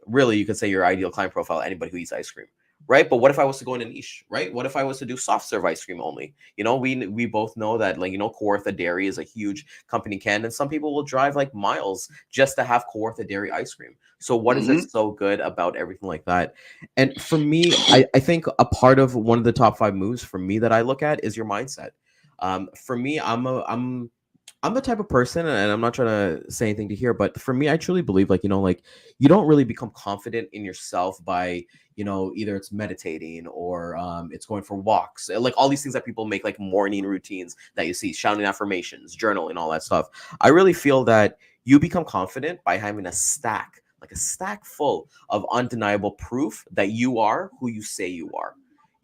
Really, you could say your ideal client profile, anybody who eats ice cream, right? But what if I was to go in a niche, right? What if I was to do soft serve ice cream only? We both know that like Kawartha Dairy is a huge company can, and some people will drive like miles just to have Kawartha Dairy ice cream. So what is it so good about everything like that? And for me, I think a part of one of the top 5 moves for me that I look at is your mindset. For me, I'm the type of person, and I'm not trying to say anything to here, but for me, I truly believe, like, like you don't really become confident in yourself by, either it's meditating or it's going for walks, like all these things that people make, like morning routines that you see, shouting affirmations, journaling, all that stuff. I really feel that you become confident by having like a stack full of undeniable proof that you are who you say you are.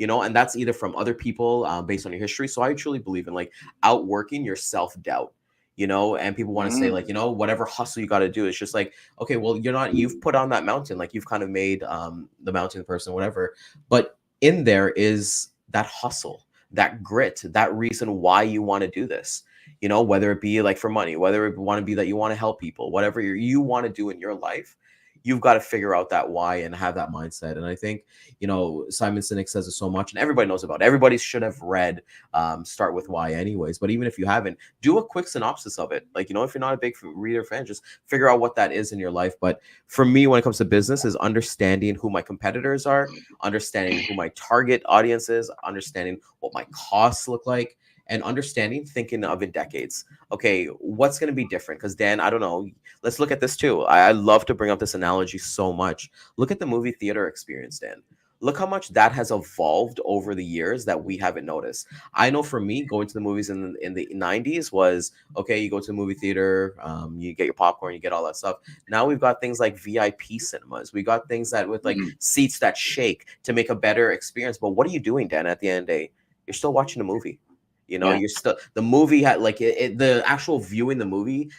And that's either from other people based on your history. So I truly believe in like outworking your self-doubt. And people want to say like, whatever hustle you got to do. It's just like, okay, well, you've put on that mountain, like you've kind of made the mountain person, whatever. But in there is that hustle, that grit, that reason why you want to do this, whether it be like for money, whether it want to be that you want to help people, whatever you want to do in your life, you've got to figure out that why and have that mindset. And I think, Simon Sinek says it so much, and everybody knows about it. Everybody should have read Start With Why anyways. But even if you haven't, do a quick synopsis of it. Like, if you're not a big reader fan, just figure out what that is in your life. But for me, when it comes to business, is understanding who my competitors are, understanding who my target audience is, understanding what my costs look like, and understanding, thinking of in decades. Okay, what's going to be different? Because Dan, I don't know. Let's look at this too. I love to bring up this analogy so much. Look at the movie theater experience, Dan. Look how much that has evolved over the years that we haven't noticed. I know for me, going to the movies in the 90s was, okay, you go to the movie theater, you get your popcorn, you get all that stuff. Now we've got things like VIP cinemas. We got things that with like seats that shake to make a better experience. But what are you doing, Dan, at the end of the day? You're still watching a movie. You're still, the movie had like the actual viewing the movie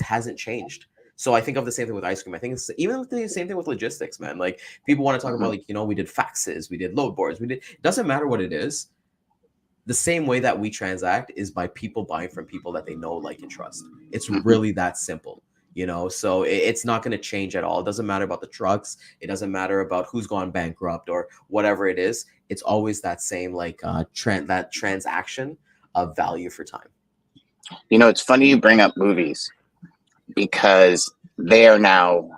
hasn't changed. So I think of the same thing with ice cream. I think it's even the same thing with logistics, man. Like people want to talk about like, we did faxes, we did load boards, it doesn't matter what it is. The same way that we transact is by people buying from people that they know, like, and trust. It's really that simple. So it's not going to change at all. It doesn't matter about the trucks. It doesn't matter about who's gone bankrupt or whatever it is. It's always that same like that transaction of value for time. It's funny you bring up movies because they are now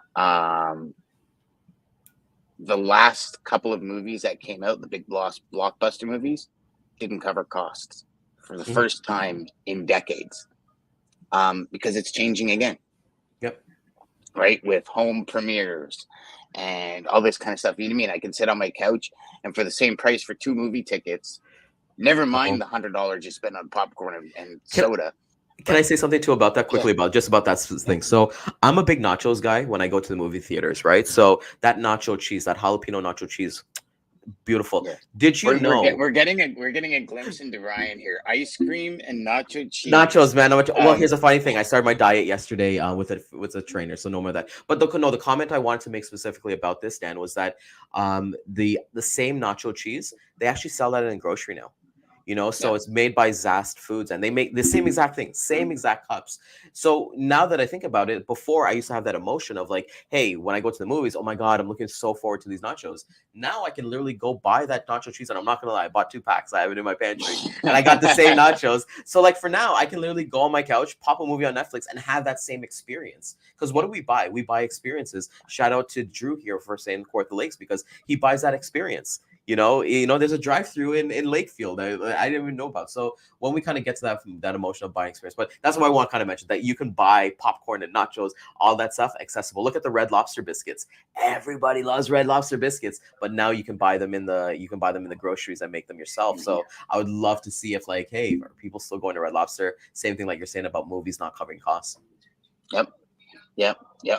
the last couple of movies that came out, the big blockbuster movies, didn't cover costs for the first time in decades, because it's changing again. Yep. Right, with home premieres and all this kind of stuff. You know what I mean? I can sit on my couch and for the same price for 2 movie tickets, never mind the $100 you spend on popcorn and soda. Can I say something too about that quickly, about that thing? So I'm a big nachos guy when I go to the movie theaters, right? So that nacho cheese, that jalapeno nacho cheese, beautiful. Yeah. Did you know we're getting a glimpse into Ryan here? Ice cream and nacho cheese. Nachos, man. Well, here's a funny thing. I started my diet yesterday with a trainer, so no more of that. But the comment I wanted to make specifically about this, Dan, was that the same nacho cheese, they actually sell that in grocery now. So it's made by Zast Foods, and they make the same exact thing, same exact cups. So now that I think about it, before I used to have that emotion of like, hey, when I go to the movies, oh my God, I'm looking so forward to these nachos. Now I can literally go buy that nacho cheese, and I'm not gonna lie, I bought 2 packs. I have it in my pantry, and I got the same nachos. So like for now, I can literally go on my couch, pop a movie on Netflix, and have that same experience. Because what do we buy? We buy experiences. Shout out to Drew here for saying Court the Lakes, because he buys that experience. There's a drive-through in Lakefield I didn't even know about. So when we kind of get to that emotional buying experience, but that's why I want to kind of mention that you can buy popcorn and nachos, all that stuff accessible. Look at the Red Lobster biscuits. Everybody loves Red Lobster biscuits, but now you can buy them in the groceries and make them yourself. So I would love to see if like, hey, are people still going to Red Lobster? Same thing like you're saying about movies not covering costs. Yep. Yeah.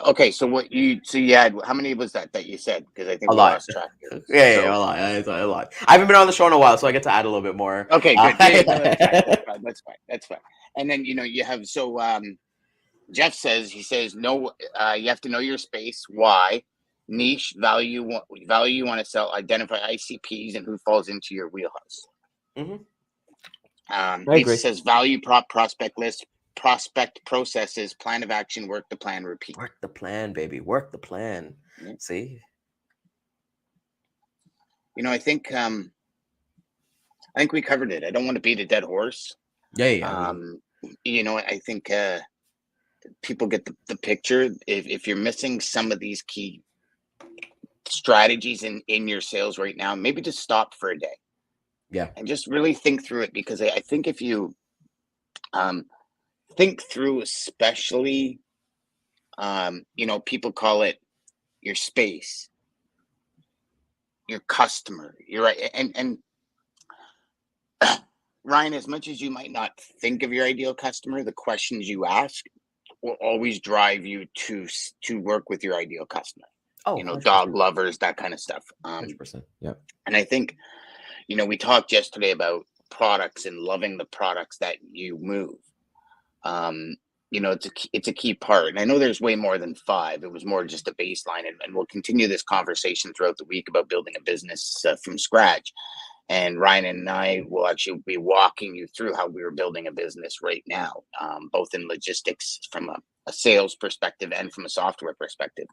Okay. So you had, how many was that you said? Because I think we lost track. Yeah, a lot. I haven't been on the show in a while, so I get to add a little bit more. Okay, good. That's fine. And then you have Jeff says no. You have to know your space. Why? Niche, value you want to sell. Identify ICPs and who falls into your wheelhouse. Lisa says value prospect list. Prospect processes, plan of action, work the plan, repeat. Work the plan, baby. Work the plan. Mm-hmm. See? I think we covered it. I don't want to beat a dead horse. Yeah. I think people get the picture. If you're missing some of these key strategies in your sales right now, maybe just stop for a day. Yeah. And just really think through it, because I think if you think through, especially, people call it your space, your customer, you're right. And Ryan, as much as you might not think of your ideal customer, the questions you ask will always drive you to work with your ideal customer. Oh, dog lovers, that kind of stuff. 100%. Yeah. And I think, we talked yesterday about products and loving the products that you move. It's a key part. And I know there's way more than 5. It was more just a baseline. And we'll continue this conversation throughout the week about building a business from scratch. And Ryan and I will actually be walking you through how we are building a business right now, both in logistics from a sales perspective and from a software perspective.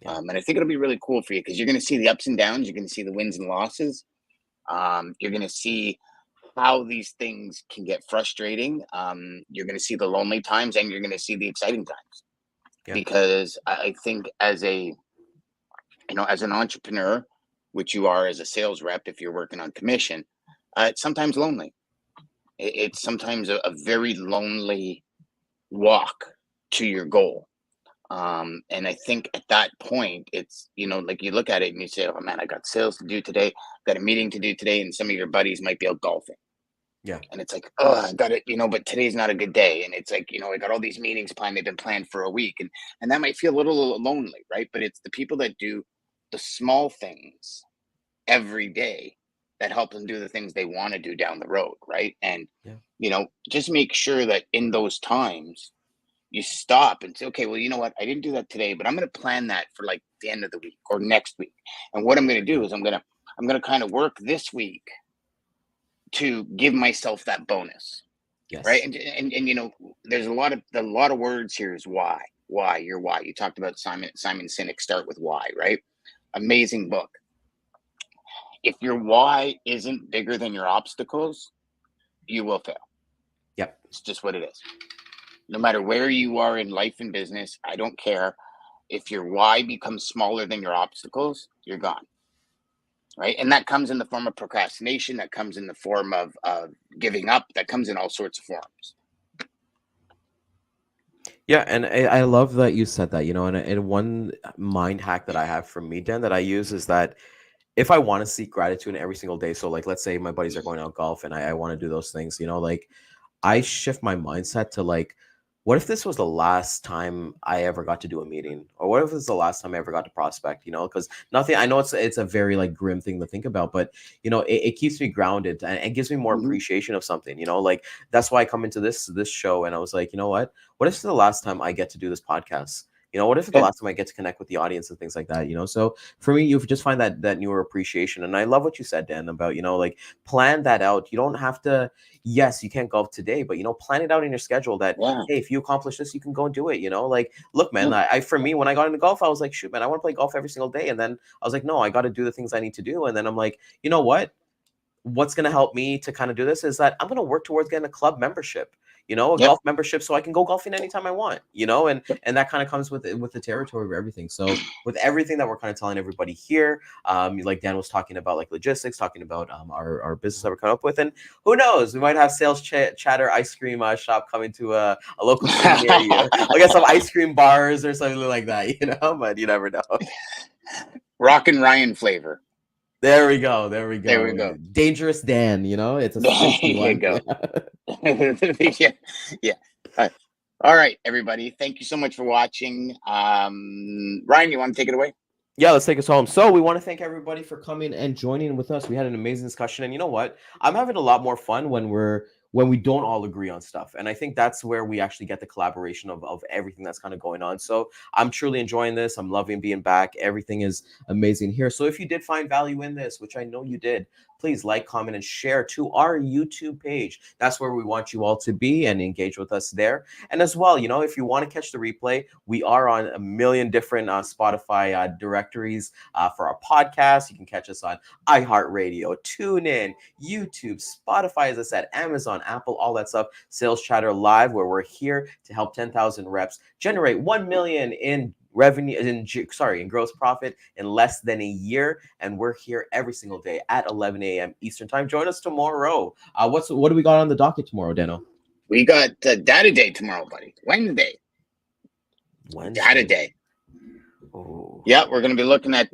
Yeah. And I think it'll be really cool for you, because you're going to see the ups and downs. You're going to see the wins and losses. You're going to see how these things can get frustrating. You're going to see the lonely times, and you're going to see the exciting times. Yeah. Because I think as an entrepreneur, which you are as a sales rep, if you're working on commission, it's sometimes lonely. It's sometimes a very lonely walk to your goal. And I think at that point, it's, like you look at it and you say, oh man, I got sales to do today, got a meeting to do today, and some of your buddies might be out golfing. Yeah. And it's like, oh, I got it, but today's not a good day. And it's like, I got all these meetings planned, they've been planned for a week. And that might feel a little lonely, right? But it's the people that do the small things every day that help them do the things they want to do down the road, right? And, just make sure that in those times, you stop and say, okay, well, you know what? I didn't do that today, but I'm going to plan that for like the end of the week or next week. And what I'm going to do is I'm going to kind of work this week to give myself that bonus. Yes. Right. And there's a lot of words here is why. Why? Your why. You talked about Simon Sinek, Start with Why, right? Amazing book. If your why isn't bigger than your obstacles, you will fail. Yep. It's just what it is. No matter where you are in life and business, I don't care. If your why becomes smaller than your obstacles, you're gone. Right. And that comes in the form of procrastination, that comes in the form of giving up, that comes in all sorts of forms. Yeah, and I love that you said that, and one mind hack that I have from me, Dan, that I use is that if I want to seek gratitude every single day, so like let's say my buddies are going out golf and I want to do those things, like I shift my mindset to like, what if this was the last time I ever got to do a meeting, or what if it's the last time I ever got to prospect? Because nothing. I know it's a very like grim thing to think about, but it keeps me grounded and it gives me more appreciation of something. Like that's why I come into this show and I was like, you know what? What if it's the last time I get to do this podcast? What if it's the last time I get to connect with the audience and things like that? So for me, you just find that newer appreciation, and I love what you said, Dan, about like plan that out. You don't have to. Yes, you can't golf today, but plan it out in your schedule that hey, if you accomplish this, you can go and do it. Like, look, man, I for me, when I got into golf, I was like, shoot, man, I want to play golf every single day. And then I was like, no, I got to do the things I need to do. And then I'm like, you know what's going to help me to kind of do this is that I'm going to work towards getting a club membership, a golf membership, so I can go golfing anytime I want, and that kind of comes with the territory of everything. So with everything that we're kind of telling everybody here, like Dan was talking about, like logistics, talking about our business that we're coming up with, and who knows, we might have sales chatter ice cream shop coming to a local city near you. Look at some ice cream bars or something like that, but you never know. Rock and Ryan flavor. There we go. Dangerous Dan, it's a there you go. yeah. All right, everybody. Thank you so much for watching. Ryan, you want to take it away? Yeah, let's take us home. So we want to thank everybody for coming and joining with us. We had an amazing discussion, and you know what? I'm having a lot more fun when we don't all agree on stuff. And I think that's where we actually get the collaboration of everything that's kind of going on. So I'm truly enjoying this. I'm loving being back. Everything is amazing here. So if you did find value in this, which I know you did, please like, comment, and share to our YouTube page. That's where we want you all to be and engage with us there. And as well, if you want to catch the replay, we are on a million different Spotify directories for our podcast. You can catch us on iHeartRadio, TuneIn, YouTube, Spotify, as I said, Amazon, Apple, all that stuff. Sales Chatter Live, where we're here to help 10,000 reps generate 1 million in revenue in gross profit in less than a year, and we're here every single day at 11 a.m. Eastern time. Join us tomorrow. What do we got on the docket tomorrow, Dano? We got Data Day tomorrow, buddy. Wednesday. Data Day. Oh. Yeah, we're going to be looking at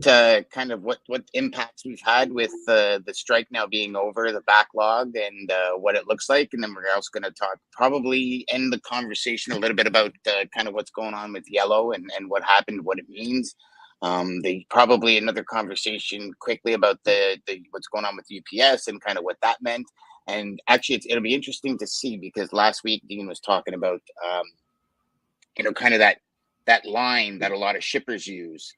kind of what impacts we've had with the strike now being over, the backlog, and what it looks like. And then we're also going to probably end the conversation a little bit about kind of what's going on with Yellow and what happened, what it means. Probably another conversation quickly about the what's going on with UPS and kind of what that meant. And actually, it'll be interesting to see, because last week Dean was talking about kind of that line that a lot of shippers use,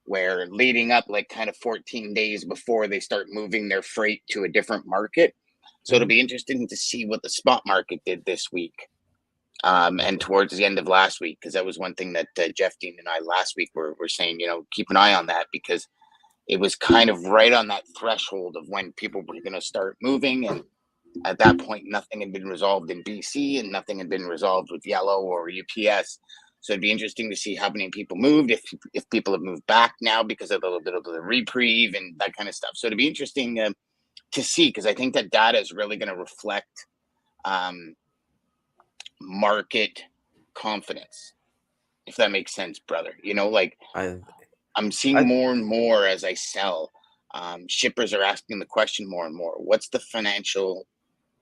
where leading up like kind of 14 days before they start moving their freight to a different market. So it'll be interesting to see what the spot market did this week and towards the end of last week, because that was one thing that Jeff, Dean, and I last week were saying, keep an eye on that, because it was kind of right on that threshold of when people were going to start moving. And at that point, nothing had been resolved in BC and nothing had been resolved with Yellow or UPS. So it'd be interesting to see how many people moved, if people have moved back now because of a little bit of the reprieve and that kind of stuff. So it'd be interesting to see, because I think that data is really going to reflect market confidence, if that makes sense, brother. I'm seeing more and more as I sell. Shippers are asking the question more and more: what's the financial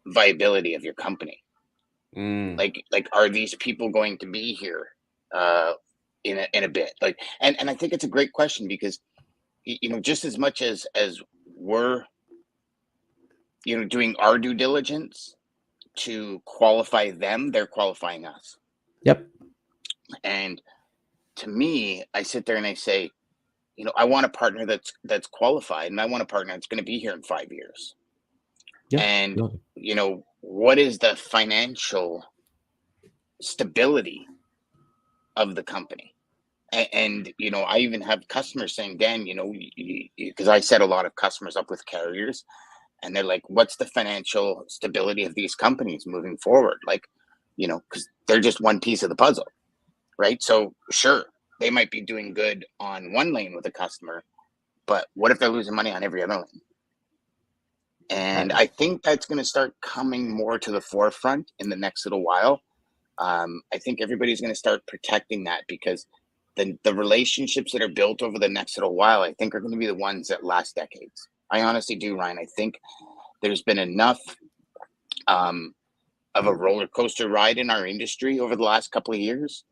viability of your company? Like, are these people going to be here in a bit? Like, and I think it's a great question, because just as much as we're doing our due diligence to qualify them, they're qualifying us. Yep. And to me, I sit there and I say, I want a partner that's qualified, and I want a partner that's going to be here in 5 years. Yeah. And what is the financial stability of the company. And I even have customers saying, Dan, because I set a lot of customers up with carriers, and they're like, what's the financial stability of these companies moving forward? Like, because they're just one piece of the puzzle, right? So sure, they might be doing good on one lane with a customer, but what if they're losing money on every other lane? And I think that's going to start coming more to the forefront in the next little while. I think everybody's going to start protecting that, because the relationships that are built over the next little while, I think, are going to be the ones that last decades. I honestly do, Ryan. I think there's been enough of a roller coaster ride in our industry over the last couple of years,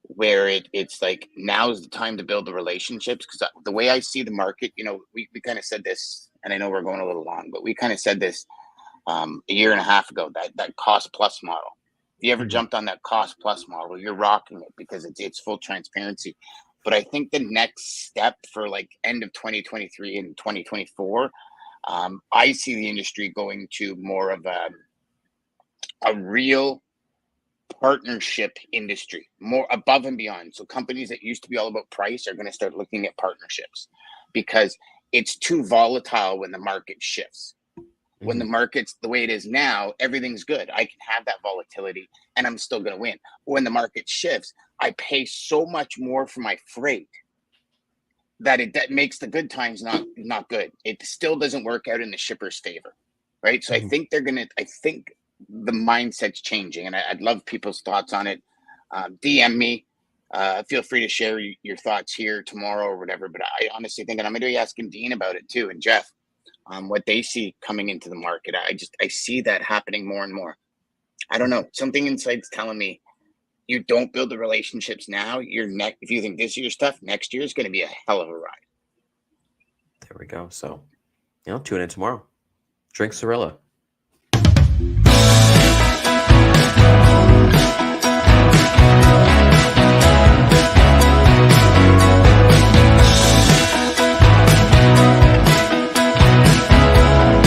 where it's like, now's the time to build the relationships. Because the way I see the market, we kind of said this, and I know we're going a little long, but we kind of said this a year and a half ago, that cost plus model. If you ever jumped on that cost plus model, you're rocking it, because it's full transparency. But I think the next step for like end of 2023 and 2024, I see the industry going to more of a real partnership industry, more above and beyond. So companies that used to be all about price are going to start looking at partnerships, because it's too volatile when the market shifts. When the market's the way it is now, everything's good. I can have that volatility and I'm still going to win. When the market shifts, I pay so much more for my freight that that makes the good times not good. It still doesn't work out in the shipper's favor, right? So I think I think the mindset's changing, and I'd love people's thoughts on it. DM me. Feel free to share your thoughts here tomorrow or whatever. But I honestly think, and I'm going to be asking Dean about it too, and Jeff, what they see coming into the market. I see that happening more and more. I don't know. Something inside's telling me, you don't build the relationships now, if you think this year's tough, next year is going to be a hell of a ride. There we go. So, tune in tomorrow. Drink Sorella.